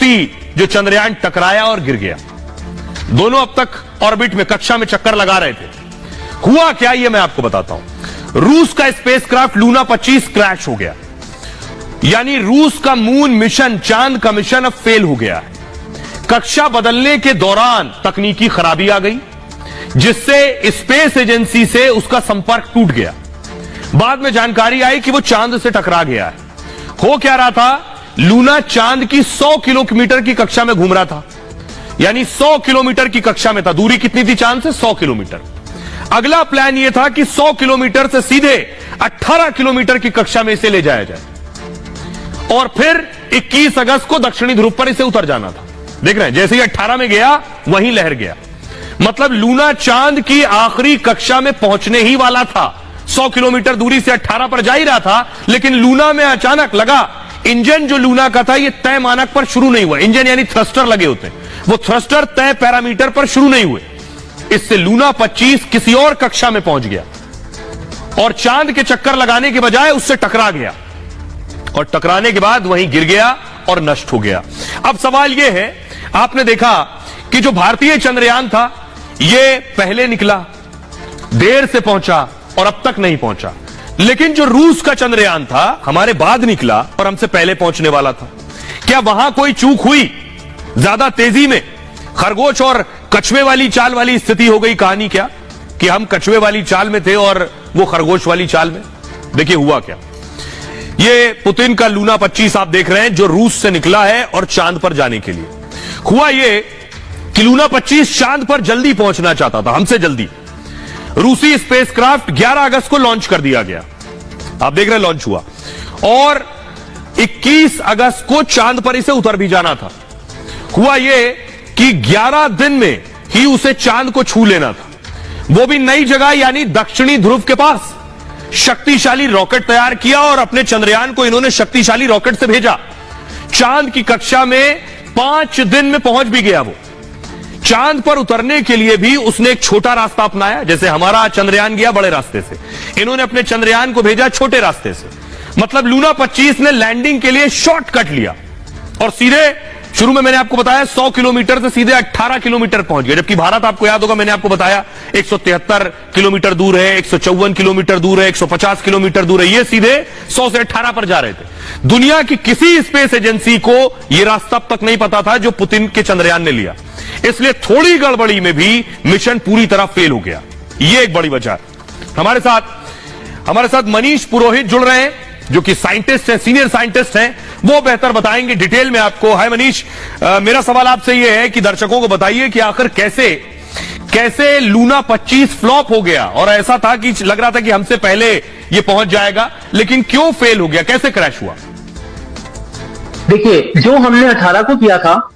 रूसी जो चंद्रयान टकराया और गिर गया। दोनों अब तक ऑर्बिट में, कक्षा में चक्कर लगा रहे थे। हुआ क्या, यह मैं आपको बताता हूं। रूस का स्पेसक्राफ्ट लूना 25 क्रैश हो गया, यानी रूस का मून मिशन, चांद का मिशन अब फेल हो गया है। कक्षा बदलने के दौरान तकनीकी खराबी आ गई, जिससे स्पेस एजेंसी से उसका संपर्क टूट गया। बाद में जानकारी आई कि वो चांद से टकरा गया है। हो क्या रहा था, लूना चांद की 100 किलोमीटर की कक्षा में घूम रहा था, यानी 100 किलोमीटर की कक्षा में था। दूरी कितनी थी चांद से? 100 किलोमीटर। अगला प्लान यह था कि 100 किलोमीटर से सीधे 18 किलोमीटर की कक्षा में इसे ले जाया जाए और फिर 21 अगस्त को दक्षिणी ध्रुव पर इसे उतर जाना था। देख रहे हैं, जैसे ही 18 में गया वहीं लहर गया। मतलब लूना चांद की आखिरी कक्षा में पहुंचने ही वाला था। 100 किलोमीटर दूरी से 18 पर जा ही रहा था, लेकिन लूना में अचानक लगा इंजन जो लूना का था ये तय मानक पर शुरू नहीं हुआ। इंजन यानी थ्रस्टर लगे होते हैं, वो थ्रस्टर तय पैरामीटर पर शुरू नहीं हुए। इससे लूना 25 किसी और कक्षा में पहुंच गया और चांद के चक्कर लगाने के बजाय उससे टकरा गया और टकराने के बाद वहीं गिर गया और नष्ट हो गया। अब सवाल यह है, आपने देखा कि जो भारतीय चंद्रयान था यह पहले निकला, देर से पहुंचा और अब तक नहीं पहुंचा। लेकिन जो रूस का चंद्रयान था हमारे बाद निकला और हमसे पहले पहुंचने वाला था। क्या वहां कोई चूक हुई? ज्यादा तेजी में खरगोश और कछुए वाली चाल वाली स्थिति हो गई कहानी क्या, कि हम कछुए वाली चाल में थे और वो खरगोश वाली चाल में? देखिए हुआ क्या। ये पुतिन का लूना 25 आप देख रहे हैं, जो रूस से निकला है और चांद पर जाने के लिए। हुआ ये कि लूना 25 चांद पर जल्दी पहुंचना चाहता था, हमसे जल्दी। रूसी स्पेसक्राफ्ट 11 अगस्त को लॉन्च कर दिया गया, आप देख रहे हैं लॉन्च हुआ, और 21 अगस्त को चांद पर इसे उतर भी जाना था। हुआ यह कि 11 दिन में ही उसे चांद को छू लेना था, वो भी नई जगह यानी दक्षिणी ध्रुव के पास। शक्तिशाली रॉकेट तैयार किया और अपने चंद्रयान को इन्होंने शक्तिशाली रॉकेट से भेजा। चांद की कक्षा में 5 दिन में पहुंच भी गया वो। चांद पर उतरने के लिए भी उसने एक छोटा रास्ता अपनाया, जैसे हमारा चंद्रयान गया बड़े रास्ते से, इन्होंने अपने चंद्रयान को भेजा छोटे रास्ते से। मतलब लूना 25 ने लैंडिंग के लिए शॉर्टकट लिया और सीधे, शुरू में मैंने आपको बताया 100 किलोमीटर से सीधे 18 किलोमीटर पहुंच गया, जबकि भारत आपको याद होगा मैंने आपको बताया 173 किलोमीटर दूर है, 154 किलोमीटर दूर है, 150 किलोमीटर दूर है। ये सीधे 100 से 18 पर जा रहे थे। दुनिया की किसी स्पेस एजेंसी को यह रास्ता अब तक नहीं पता था जो पुतिन के चंद्रयान ने लिया, इसलिए थोड़ी गड़बड़ी में भी मिशन पूरी तरह फेल हो गया। यह एक बड़ी वजह है। हमारे साथ मनीष पुरोहित जुड़ रहे हैं, जो कि साइंटिस्ट हैं, सीनियर साइंटिस्ट हैं, वो बेहतर बताएंगे डिटेल में आपको। हाय मनीष, मेरा सवाल आपसे यह है कि दर्शकों को बताइए कि आखिर कैसे लूना 25 फ्लॉप हो गया, और ऐसा था कि लग रहा था कि हमसे पहले ये पहुंच जाएगा, लेकिन क्यों फेल हो गया, कैसे क्रैश हुआ? देखिए, जो हमने 18 को किया था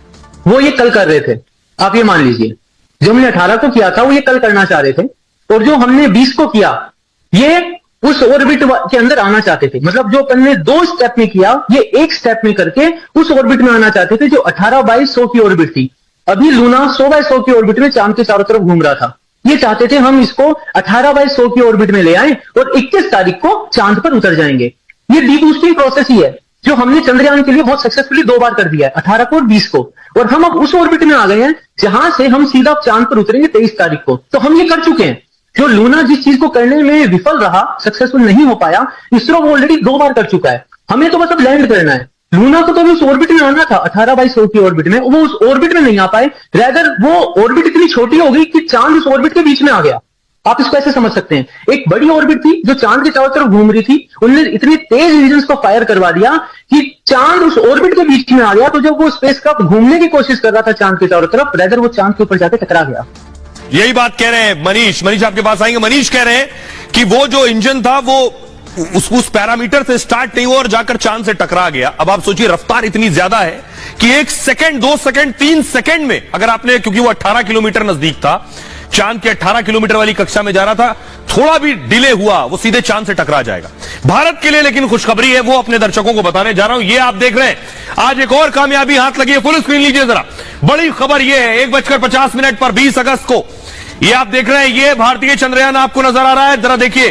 वो ये कल कर रहे थे, आप ये मान लीजिए। जो हमने 18 को किया था वो ये कल करना चाह रहे थे, और जो हमने 20 को किया ये उस ऑर्बिट के अंदर आना चाहते थे। मतलब जो अपन ने 2 स्टेप में किया, ये 1 स्टेप में करके उस ऑर्बिट में आना चाहते थे जो 18/100 की ऑर्बिट थी। अभी लूना 100/100 की ऑर्बिट में चांद के चारों तरफ घूम रहा था। ये चाहते थे हम इसको 18/100 की ऑर्बिट में ले आए और 21 तारीख को चांद पर उतर जाएंगे। ये डीबूस्टिंग प्रोसेस ही है जो हमने चंद्रयान के लिए बहुत सक्सेसफुली 2 बार कर दिया है, 18 को और 20 को। और हम अब उस ऑर्बिट में आ गए हैं जहां से हम सीधा चांद पर उतरेंगे 23 तारीख को। तो हम ये कर चुके हैं। जो लूना जिस चीज को करने में विफल रहा, सक्सेसफुल नहीं हो पाया, इसरो वो ऑलरेडी 2 बार कर चुका है। हमें तो बस अब लैंड करना है। लूना को तो भी उस ऑर्बिट में आना था, 18/100 की ऑर्बिट में, वो उस ऑर्बिट में नहीं आ पाए। रैदर वो ऑर्बिट इतनी छोटी हो गई कि चांद उस ऑर्बिट के बीच में आ गया। आप इसको ऐसे समझ सकते हैं, एक बड़ी ऑर्बिट थी जो चांद के चारों तरफ घूम रही थी, उन्होंने इतने तेज इंजन को फायर करवा दिया कि चांद उस ऑर्बिट के बीच में आ गया। तो जब वो स्पेसक्राफ्ट घूमने की कोशिश कर रहा था चांद के चारों तरफ, रैदर वो चांद के ऊपर जाकर टकरा गया। यही बात कह रहे हैं मनीष आपके पास आएंगे। मनीष कह रहे हैं कि वो जो इंजन था वो उस पैरामीटर से स्टार्ट नहीं हुआ और जाकर चांद से टकरा गया। अब आप सोचिए, रफ्तार इतनी ज्यादा है कि 1 सेकंड, 2 सेकंड, 3 सेकंड में अगर आपने, क्योंकि वो 18 किलोमीटर नजदीक था, चांद के 18 किलोमीटर वाली कक्षा में जा रहा था, थोड़ा भी डिले हुआ वो सीधे चांद से टकरा जाएगा। भारत के लिए लेकिन खुशखबरी है, वो अपने दर्शकों को बताने जा रहा हूं। ये आप देख रहे हैं, आज एक और कामयाबी हाथ लगी है। फुल स्क्रीन लीजिए जरा, बड़ी खबर ये है। 1:50 पर 20 अगस्त को ये आप देख रहे हैं, ये भारतीय चंद्रयान आपको नजर आ रहा है, जरा देखिए।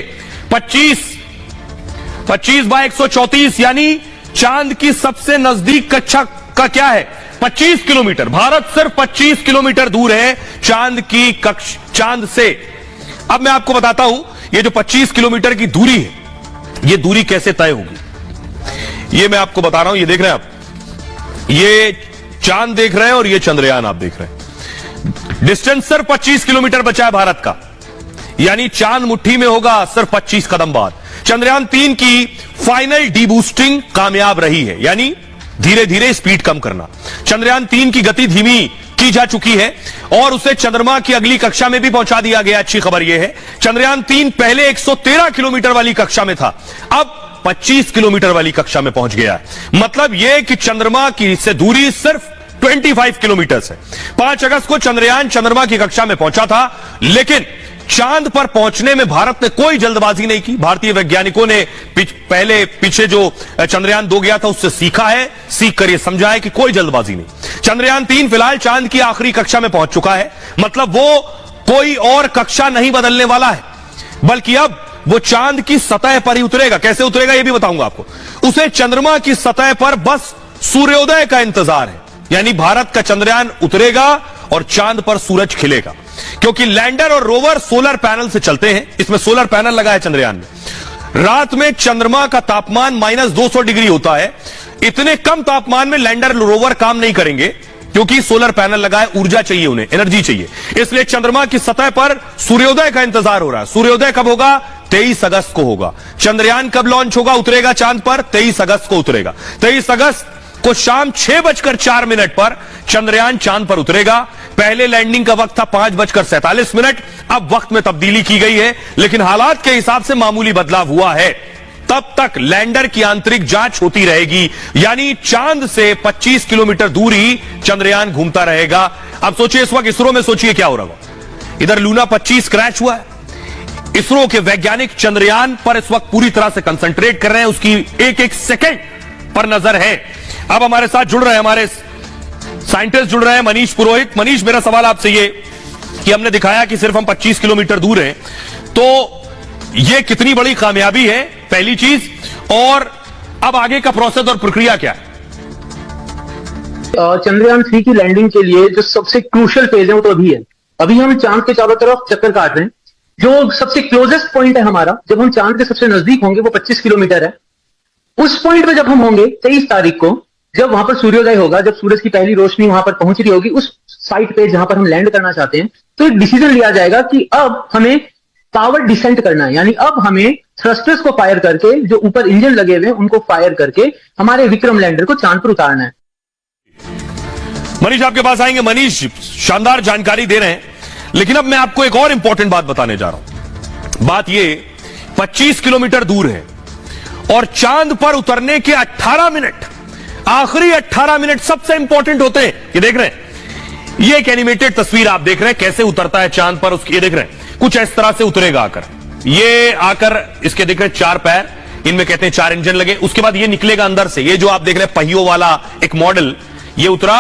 25/134 यानी चांद की सबसे नजदीक कक्षा का क्या है, 25 किलोमीटर, भारत सिर्फ 25 किलोमीटर दूर है चांद से। अब मैं आपको बताता हूं ये जो 25 किलोमीटर की दूरी है, ये दूरी कैसे तय होगी, ये मैं आपको बता रहा हूं। ये देख रहे हैं आप, ये चांद देख रहे हैं और ये चंद्रयान आप देख रहे हैं। डिस्टेंस सिर्फ 25 किलोमीटर बचा है भारत का, यानी चांद मुट्ठी में होगा सिर्फ 25 कदम बाद। चंद्रयान 3 की फाइनल डीबूस्टिंग कामयाब रही है, यानी धीरे धीरे स्पीड कम करना। चंद्रयान 3 की गति धीमी की जा चुकी है और उसे चंद्रमा की अगली कक्षा में भी पहुंचा दिया गया। अच्छी खबर यह है चंद्रयान 3 पहले 113 किलोमीटर वाली कक्षा में था, अब 25 किलोमीटर वाली कक्षा में पहुंच गया है। मतलब यह कि चंद्रमा की से दूरी सिर्फ 25 किलोमीटर है। 5 अगस्त को चंद्रयान चंद्रमा की कक्षा में पहुंचा था, लेकिन चांद पर पहुंचने में भारत ने कोई जल्दबाजी नहीं की। भारतीय वैज्ञानिकों ने पीछे जो चंद्रयान 2 गया था उससे सीखा है, सीख कर यह समझा है कि कोई जल्दबाजी नहीं। चंद्रयान 3 फिलहाल चांद की आखिरी कक्षा में पहुंच चुका है, मतलब वो कोई और कक्षा नहीं बदलने वाला है, बल्कि अब वो चांद की सतह पर ही उतरेगा। कैसे उतरेगा यह भी बताऊंगा आपको। उसे चंद्रमा की सतह पर बस सूर्योदय का इंतजार है, यानी भारत का चंद्रयान उतरेगा और चांद पर सूरज खिलेगा, क्योंकि लैंडर और रोवर सोलर पैनल से चलते हैं। इसमें सोलर पैनल लगा है चंद्रयान में। रात में चंद्रमा का तापमान -200 डिग्री होता है। इतने कम तापमान में लैंडर रोवर काम नहीं करेंगे, क्योंकि सोलर पैनल लगा है, ऊर्जा चाहिए उन्हें, एनर्जी चाहिए। इसलिए चंद्रमा की सतह पर सूर्योदय का इंतजार हो रहा है। सूर्योदय कब होगा? 23 अगस्त को होगा। चंद्रयान कब लॉन्च होगा, उतरेगा चांद पर? 23 अगस्त को उतरेगा। 23 अगस्त को शाम 6:04 पर चंद्रयान चांद पर उतरेगा। पहले लैंडिंग का वक्त था 5:47, अब वक्त में तब्दीली की गई है, लेकिन हालात के हिसाब से मामूली बदलाव हुआ है। तब तक लैंडर की आंतरिक जांच होती रहेगी, यानी चांद से 25 किलोमीटर दूर ही चंद्रयान घूमता रहेगा। अब सोचिए इस वक्त इसरो में सोचिए क्या हो रहा होगा। इधर लूना 25 क्रैश हुआ है, इसरो के वैज्ञानिक चंद्रयान पर इस वक्त पूरी तरह से कंसंट्रेट कर रहे हैं, उसकी एक एक सेकंड पर नजर है। अब हमारे साथ जुड़ रहे हैं हमारे साइंटिस्ट जुड़ रहे हैं, मनीष पुरोहित। मनीष, मेरा सवाल आपसे ये कि हमने दिखाया कि सिर्फ हम 25 किलोमीटर दूर हैं, तो ये कितनी बड़ी कामयाबी है, पहली चीज, और अब आगे का प्रोसेस और प्रक्रिया क्या है? चंद्रयान 3 की लैंडिंग के लिए जो सबसे क्रूशियल फेज है वो तो अभी है। अभी हम चांद के चारों तरफ चक्कर काट रहे हैं। जो सबसे क्लोजेस्ट पॉइंट है हमारा, जब हम चांद के सबसे नजदीक होंगे, वो 25 किलोमीटर है। उस पॉइंट पे जब हम होंगे 23 तारीख को, जब वहां पर सूर्योदय होगा, जब सूरज की पहली रोशनी वहां पर पहुंच रही होगी, उस साइट पे जहां पर हम लैंड करना चाहते हैं, तो एक डिसीजन लिया जाएगा कि अब हमें पावर डिसेंट करना है, यानी अब हमें थ्रस्टर्स को फायर करके, जो ऊपर इंजन लगे हुए हैं उनको फायर करके हमारे विक्रम लैंडर को चांद पर उतारना है। मनीष आपके पास आएंगे। मनीष शानदार जानकारी दे रहे हैं, लेकिन अब मैं आपको एक और इंपॉर्टेंट बात बताने जा रहा हूं। बात ये 25 किलोमीटर दूर है और चांद पर उतरने के 18 मिनट, आखिरी 18 मिनट सबसे इंपॉर्टेंट होते हैं। ये देख रहे हैं, ये एक एनिमेटेड तस्वीर आप देख रहे हैं, कैसे उतरता है चांद पर। उसकी ये देख रहे हैं, कुछ इस तरह से उतरेगा आकर। ये आकर इसके देख रहे हैं 4 पैर, इनमें कहते हैं 4 इंजन लगे। उसके बाद ये निकलेगा अंदर से, ये जो आप देख रहे हैं पहियों वाला एक मॉडल, ये उतरा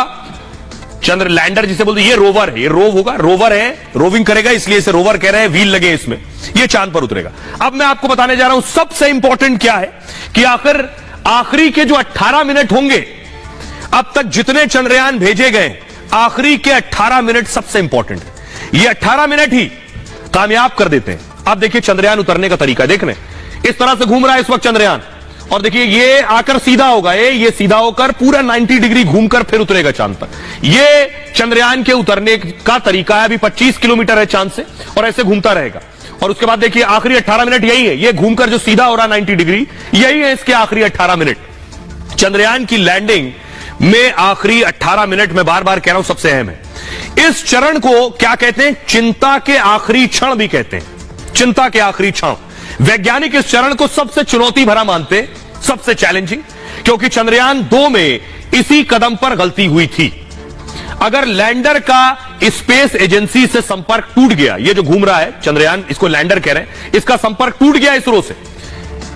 चंद्र लैंडर जिसे बोलते हैं। ये रोवर है, ये रोव होगा, रोवर है, रोविंग करेगा, इसलिए इसे रोवर कह रहे हैं, व्हील लगे इसमें। ये चांद पर उतरेगा। अब मैं आपको बताने जा रहा हूं सबसे इंपॉर्टेंट क्या है कि आखिर आखिरी के जो 18 मिनट होंगे, अब तक जितने चंद्रयान भेजे गए, आखिरी के 18 मिनट सबसे इंपॉर्टेंट है। ये 18 मिनट ही कामयाब कर देते हैं। अब देखिए चंद्रयान उतरने का तरीका, देख रहे हैं इस तरह से घूम रहा है इस वक्त चंद्रयान, और देखिए ये आकर सीधा होगा, ये सीधा होकर पूरा 90 डिग्री घूमकर फिर उतरेगा चांद पर। ये चंद्रयान के उतरने का तरीका है। अभी 25 किलोमीटर है चांद से, और ऐसे घूमता रहेगा। और उसके बाद देखिए आखिरी 18 मिनट यही है, ये घूमकर जो सीधा हो रहा 90 डिग्री, यही है इसके आखिरी 18 मिनट। चंद्रयान की लैंडिंग में आखिरी 18 मिनट, में बार बार कह रहा हूं, सबसे अहम है। इस चरण को क्या कहते हैं? चिंता के आखिरी क्षण भी कहते हैं। चिंता के आखिरी क्षण। वैज्ञानिक इस चरण को सबसे चुनौती भरा मानते, सबसे चैलेंजिंग, क्योंकि चंद्रयान 2 में इसी कदम पर गलती हुई थी। अगर लैंडर का स्पेस एजेंसी से संपर्क टूट गया, ये जो घूम रहा है चंद्रयान, इसको लैंडर कह रहे हैं, इसका संपर्क टूट गया इसरो से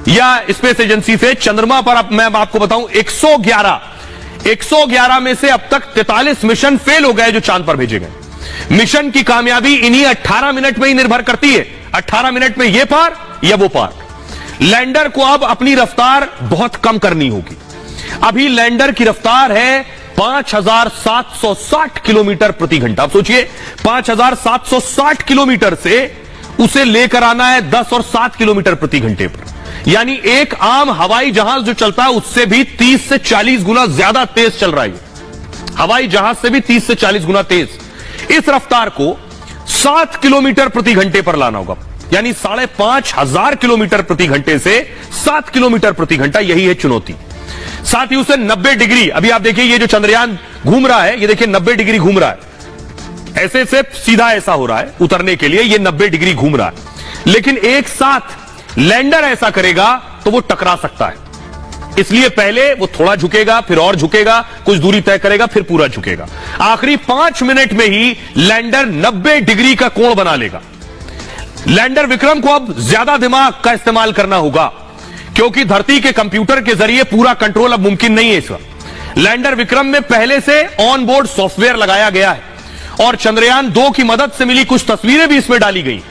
या स्पेस एजेंसी से, चंद्रमा पर अब मैं आपको बताऊं 111 में से अब तक 43 मिशन फेल हो गए जो चांद पर भेजे गए। मिशन की कामयाबी इन्हीं 18 मिनट में ही निर्भर करती है। 18 मिनट में ये पार या वो पार। लैंडर को अब अपनी रफ्तार बहुत कम करनी होगी। अभी लैंडर की रफ्तार है 5,760 किलोमीटर प्रति घंटा। आप सोचिए 5,760 किलोमीटर से उसे लेकर आना है 10 और 7 किलोमीटर प्रति घंटे पर, यानी एक आम हवाई जहाज जो चलता है उससे भी 30 से 40 गुना ज्यादा तेज चल रहा है। हवाई जहाज से भी 30 से 40 गुना तेज। इस रफ्तार को 7 किलोमीटर प्रति घंटे पर लाना होगा, यानी 5,500 किलोमीटर प्रति घंटे से 7 किलोमीटर प्रति घंटा, यही है चुनौती। साथ ही उसे 90 डिग्री, अभी आप देखिए ये जो चंद्रयान घूम रहा है, ये देखिए 90 डिग्री घूम रहा है, ऐसे से सीधा ऐसा हो रहा है उतरने के लिए, ये 90 डिग्री घूम रहा है। लेकिन एक साथ लैंडर ऐसा करेगा तो वो टकरा सकता है, इसलिए पहले वो थोड़ा झुकेगा, फिर और झुकेगा, कुछ दूरी तय करेगा, फिर पूरा झुकेगा। आखिरी 5 मिनट में ही लैंडर 90 डिग्री का कोण बना लेगा। लैंडर विक्रम को अब ज्यादा दिमाग का इस्तेमाल करना होगा, क्योंकि धरती के कंप्यूटर के जरिए पूरा कंट्रोल अब मुमकिन नहीं है इस वक्त। लैंडर विक्रम में पहले से ऑन बोर्ड सॉफ्टवेयर लगाया गया है और चंद्रयान 2 की मदद से मिली कुछ तस्वीरें भी इसमें डाली गई।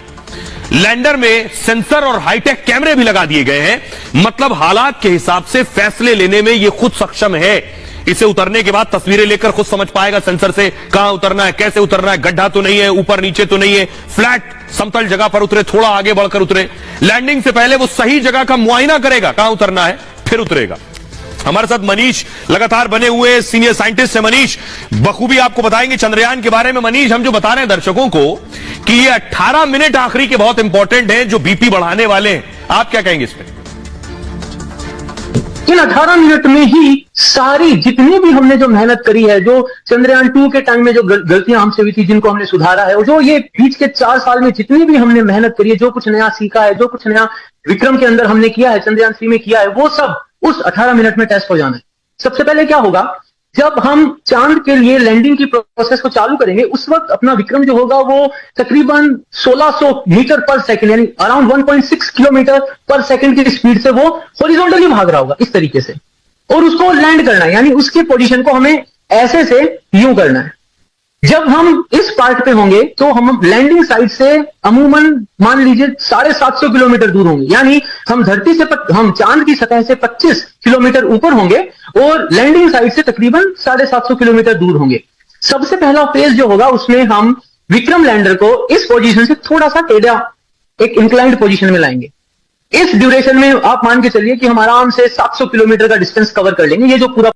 लैंडर में सेंसर और हाईटेक कैमरे भी लगा दिए गए हैं, मतलब हालात के हिसाब से फैसले लेने में यह खुद सक्षम है। इसे उतरने के बाद तस्वीरें लेकर खुद समझ पाएगा सेंसर से कहां उतरना है, कैसे उतरना है, गड्ढा तो नहीं है, ऊपर नीचे तो नहीं है, फ्लैट समतल जगह पर उतरे, थोड़ा आगे बढ़कर उतरे। लैंडिंग से पहले वो सही जगह का मुआयना करेगा, कहां उतरना है, फिर उतरेगा। हमारे साथ मनीष लगातार बने हुए सीनियर साइंटिस्ट है। मनीष बखूबी आपको बताएंगे चंद्रयान के बारे में। मनीष, हम जो बता रहे हैं दर्शकों को कि ये 18 मिनट आखिरी के बहुत इंपॉर्टेंट हैं, जो बीपी बढ़ाने वाले हैं, आप क्या कहेंगे इस पे? इन 18 मिनट में ही सारी जितनी भी हमने जो मेहनत करी है, जो चंद्रयान 2 के टाइम में जो गलतियां हमसे हुई थी जिनको हमने सुधारा है, और जो ये बीच के 4 साल में जितनी भी हमने मेहनत करी है, जो कुछ नया सीखा है, जो कुछ नया विक्रम के अंदर हमने किया है, चंद्रयान 3 में किया है, वो सब उस 18 मिनट में टेस्ट हो जाना है। सबसे पहले क्या होगा, जब हम चांद के लिए लैंडिंग की प्रोसेस को चालू करेंगे, उस वक्त अपना विक्रम जो होगा वो तकरीबन 1600 मीटर पर सेकंड, यानी अराउंड 1.6 किलोमीटर पर सेकंड की स्पीड से वो हॉरिजॉन्टली भाग रहा होगा इस तरीके से, और उसको लैंड करना है, यानी उसकी पोजीशन को हमें ऐसे से यूं करना है। जब हम इस पार्ट पे होंगे तो हम लैंडिंग साइट से अमूमन मान लीजिए 750 किलोमीटर दूर होंगे, यानी हम धरती से हम चांद की सतह से 25 किलोमीटर ऊपर होंगे और लैंडिंग साइट से तकरीबन 750 किलोमीटर दूर होंगे। सबसे पहला फेज जो होगा उसमें हम विक्रम लैंडर को इस पोजीशन से थोड़ा सा टेढ़ा एक इंक्लाइंड पोजीशन में लाएंगे। इस ड्यूरेशन में आप मान के चलिए कि हम आराम से 700 किलोमीटर का डिस्टेंस कवर कर लेंगे। ये जो पूरा